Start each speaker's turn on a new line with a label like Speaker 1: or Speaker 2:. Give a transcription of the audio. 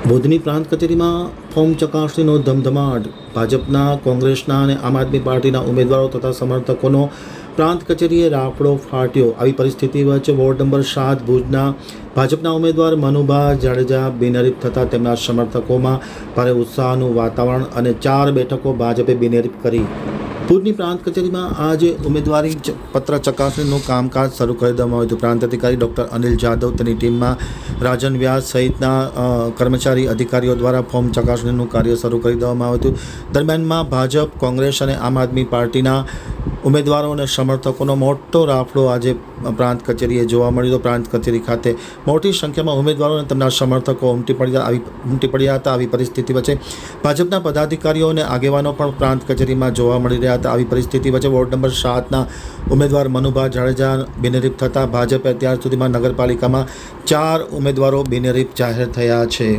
Speaker 1: ભુજની પ્રાંત કચેરીમાં ફોર્મ ચકાસણીનો ધમધમાટ. ભાજપના, કોંગ્રેસના અને આમ આદમી પાર્ટીના ઉમેદવારો તથા સમર્થકોનો પ્રાંત કચેરીએ રાફડો ફાટ્યો. આવી પરિસ્થિતિ વચ્ચે વોર્ડ નંબર 7 ભુજના ભાજપના ઉમેદવાર મનુભા જાડેજા બિનહરીફ થતાં તેમના સમર્થકોમાં ભારે ઉત્સાહનું વાતાવરણ અને 4 બેઠકો ભાજપે બિનહરીફ કરી. ભુજની પ્રાંત કચેરીમાં આજે ઉમેદવારી પત્ર ચકાસણીનું કામકાજ શરૂ કરી દેવામાં આવ્યું હતું. પ્રાંત અધિકારી ડૉક્ટર અનિલ જાદવ તેની ટીમમાં રાજન વ્યાસ સહિતના કર્મચારી અધિકારીઓ દ્વારા ફોર્મ ચકાસણીનું કાર્ય શરૂ કરી દેવામાં આવ્યું હતું. દરમિયાનમાં ભાજપ, કોંગ્રેસ અને આમ આદમી પાર્ટીના ઉમેદવારો અને સમર્થકોનો મોટો રાફડો આજે પ્રાંત કચેરીએ જોવા મળ્યો હતો. પ્રાંત કચેરી ખાતે મોટી સંખ્યામાં ઉમેદવારો અને તેમના સમર્થકો ઉમટી પડ્યા હતા. આવી પરિસ્થિતિ વચ્ચે ભાજપના પદાધિકારીઓ અને આગેવાનો પણ પ્રાંત કચેરીમાં જોવા મળી રહ્યા હતા. આવી પરિસ્થિતિ વચ્ચે વોર્ડ નંબર 7ના ઉમેદવાર મનુભા જાડેજા બિનહરીફ થતાં ભાજપે અત્યાર સુધીમાં નગરપાલિકામાં 4 ઉમેદવારો બિનહરીફ જાહેર થયા છે.